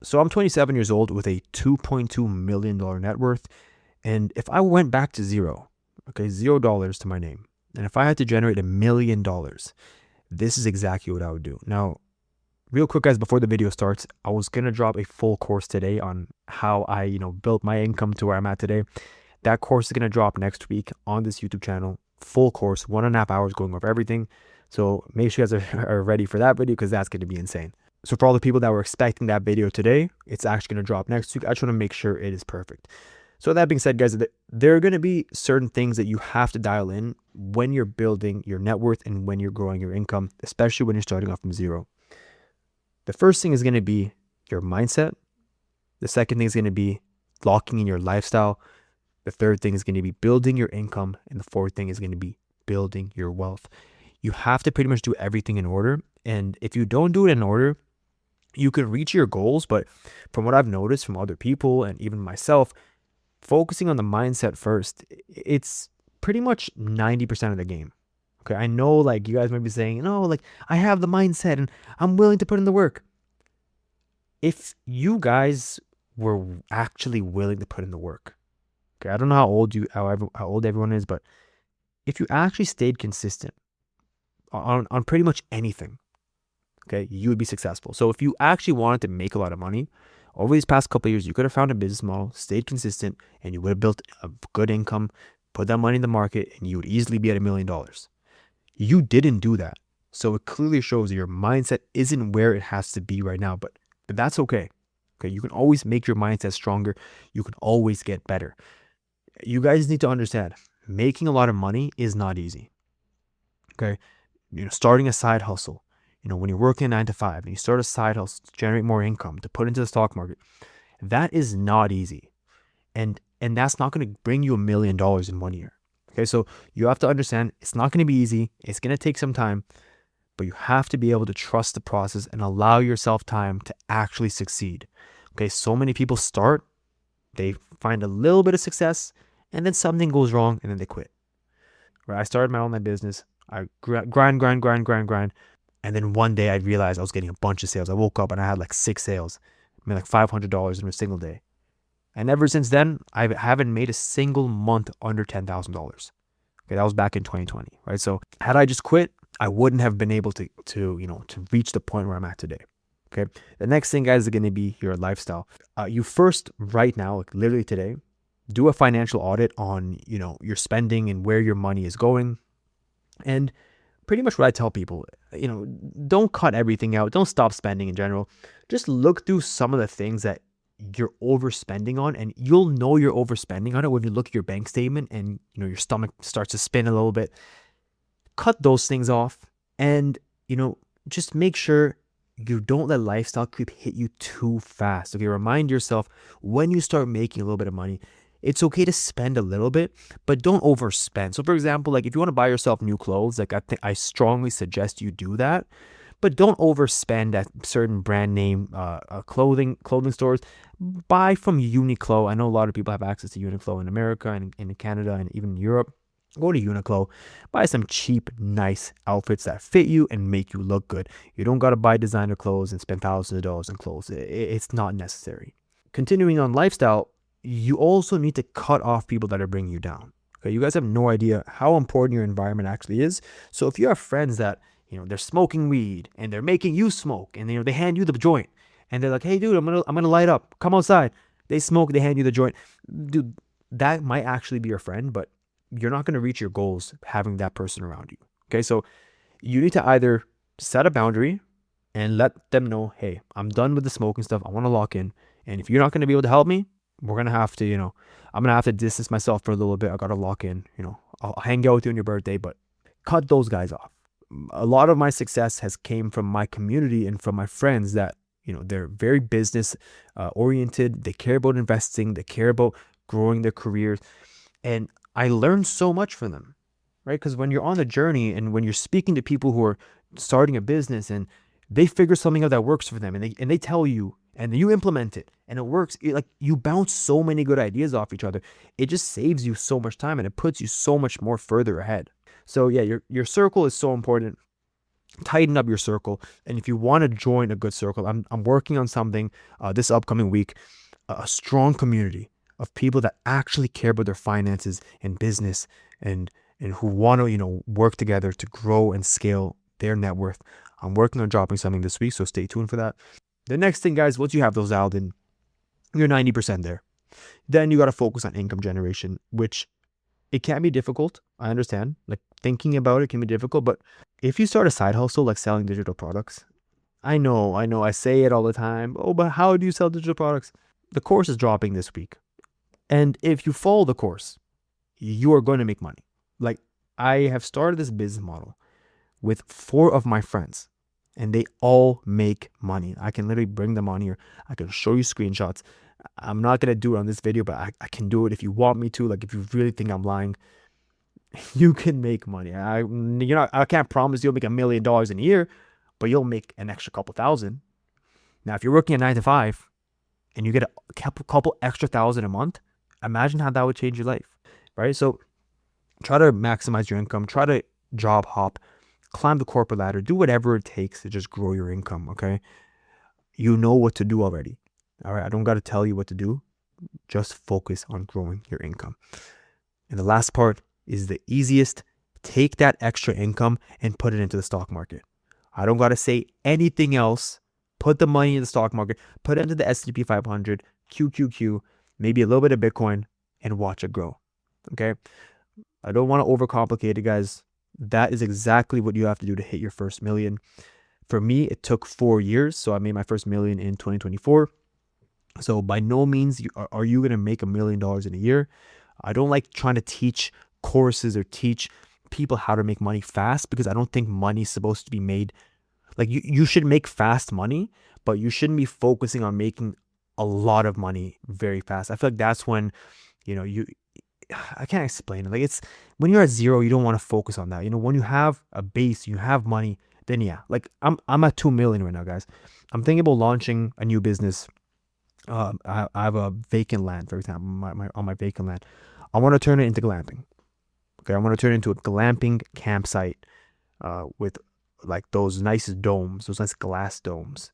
So I'm 27 years old with a $2.2 million net worth. And if I went back to zero, okay, $0 to my name, and if I had to generate $1 million, this is exactly what I would do. Now, real quick, guys, before the video starts, I was going to drop a full course today on how I, built my income to where I'm at today. That course is going to drop next week on this YouTube channel. Full course, 1.5 hours going over everything. So make sure you guys are ready for that video because that's going to be insane. So for all the people that were expecting that video today, it's actually going to drop next week. I just want to make sure it is perfect. So that being said, guys, there are going to be certain things that you have to dial in when you're building your net worth and when you're growing your income, especially when you're starting off from zero. The first thing is going to be your mindset. The second thing is going to be locking in your lifestyle. The third thing is going to be building your income. And the fourth thing is going to be building your wealth. You have to pretty much do everything in order. And if you don't do it in order, you can reach your goals. But from what I've noticed from other people and even myself, focusing on the mindset first, it's pretty much 90% of the game. Okay, I know like you guys might be saying, no, like I have the mindset and I'm willing to put in the work. If you guys were actually willing to put in the work, okay, I don't know how old everyone is, but if you actually stayed consistent on pretty much anything, okay, you would be successful. So if you actually wanted to make a lot of money over these past couple of years, you could have found a business model, stayed consistent, and you would have built a good income, put that money in the market, and you would easily be at $1 million. You didn't do that. So it clearly shows that your mindset isn't where it has to be right now, but that's okay. Okay, you can always make your mindset stronger. You can always get better. You guys need to understand, making a lot of money is not easy. Okay, starting a side hustle, when you're working a 9 to 5 and you start a side hustle to generate more income to put into the stock market, that is not easy. And that's not going to bring you $1 million in 1 year. Okay, so you have to understand it's not going to be easy. It's going to take some time, but you have to be able to trust the process and allow yourself time to actually succeed. Okay, so many people start, they find a little bit of success, and then something goes wrong, and then they quit. Right? I started my online business. I grind, and then one day I realized I was getting a bunch of sales. I woke up and I had like 6 sales. I made like $500 in a single day. And ever since then, I haven't made a single month under $10,000. Okay, that was back in 2020, right? So had I just quit, I wouldn't have been able to reach the point where I'm at today. Okay. The next thing, guys, is going to be your lifestyle. You first, right now, like literally today, do a financial audit on, your spending and where your money is going. And pretty much what I tell people, don't cut everything out. Don't stop spending in general. Just look through some of the things that you're overspending on, and you'll know you're overspending on it when you look at your bank statement and your stomach starts to spin a little bit. Cut those things off, and just make sure you don't let lifestyle creep hit you too fast. Okay, remind yourself when you start making a little bit of money, it's okay to spend a little bit, but don't overspend. So for example, like if you want to buy yourself new clothes, like I strongly suggest you do that. But don't overspend at certain brand name clothing stores. Buy from Uniqlo. I know a lot of people have access to Uniqlo in America and in Canada and even Europe. Go to Uniqlo, buy some cheap, nice outfits that fit you and make you look good. You don't got to buy designer clothes and spend thousands of dollars on clothes. It's not necessary. Continuing on lifestyle, you also need to cut off people that are bringing you down. Okay, you guys have no idea how important your environment actually is. So if you have friends that they're smoking weed and they're making you smoke, and they hand you the joint, and they're like, "Hey, dude, I'm gonna light up. Come outside." They smoke, they hand you the joint, dude. That might actually be your friend, but you're not gonna reach your goals having that person around you. Okay, so you need to either set a boundary and let them know, "Hey, I'm done with the smoking stuff. I want to lock in, and if you're not gonna be able to help me, we're gonna have to, I'm gonna have to distance myself for a little bit. I gotta lock in. I'll hang out with you on your birthday, but cut those guys off." A lot of my success has came from my community and from my friends that, they're very business oriented. They care about investing. They care about growing their careers. And I learned so much from them, right? Because when you're on the journey and when you're speaking to people who are starting a business and they figure something out that works for them, and they tell you and you implement it and it works, like you bounce so many good ideas off each other. It just saves you so much time and it puts you so much more further ahead. So yeah, your circle is so important. tighten up your circle. And if you want to join a good circle, I'm working on something this upcoming week, a strong community of people that actually care about their finances and business, and who want to work together to grow and scale their net worth. I'm working on dropping something this week, so stay tuned for that. The next thing, guys, once you have those dialed in, you're 90% there. Then you got to focus on income generation, which it can be difficult. I understand. Like, thinking about it can be difficult, but if you start a side hustle like selling digital products, I know, I say it all the time. Oh, but how do you sell digital products? The course is dropping this week. And if you follow the course, you are going to make money. Like, I have started this business model with 4 of my friends, and they all make money. I can literally bring them on here. I can show you screenshots. I'm not going to do it on this video, but I can do it if you want me to. Like, if you really think I'm lying, you can make money. I can't promise you'll make $1 million in a year, but you'll make an extra couple thousand. Now, if you're working a 9 to 5 and you get a couple extra thousand a month, imagine how that would change your life, right? So try to maximize your income, try to job hop, climb the corporate ladder, do whatever it takes to just grow your income, okay? You know what to do already, all right? I don't got to tell you what to do. Just focus on growing your income. And the last part is the easiest. Take that extra income and put it into the stock market. I don't got to say anything else. Put the money in the stock market, put it into the S&P 500, QQQ, maybe a little bit of Bitcoin, and watch it grow, okay? I don't want to overcomplicate it, guys. That is exactly what you have to do to hit your first million. For me, it took 4 years. So I made my first million in 2024. So by no means are you going to make $1 million in a year. I don't like trying to teach courses or teach people how to make money fast, because I don't think money is supposed to be made. Like, you should make fast money, but you shouldn't be focusing on making a lot of money very fast. I feel like that's when, I can't explain it. Like, it's when you're at zero, you don't want to focus on that. When you have a base, you have money, then yeah. Like, I'm at 2 million right now, guys. I'm thinking about launching a new business. I have a vacant land, for example, on my vacant land. I want to turn it into glamping. Okay, I want to turn it into a glamping campsite with like those nice domes, those nice glass domes.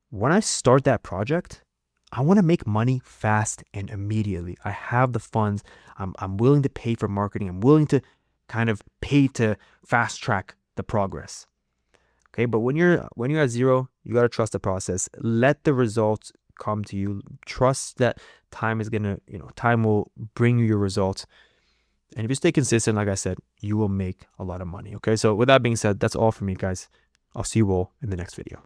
When I start that project, I want to make money fast and immediately. I have the funds. I'm willing to pay for marketing. I'm willing to kind of pay to fast track the progress. Okay, but when you're at zero, you got to trust the process. Let the results come to you. Trust that time will bring you your results. And if you stay consistent, like I said, you will make a lot of money. Okay, so with that being said, that's all from me, guys. I'll see you all in the next video.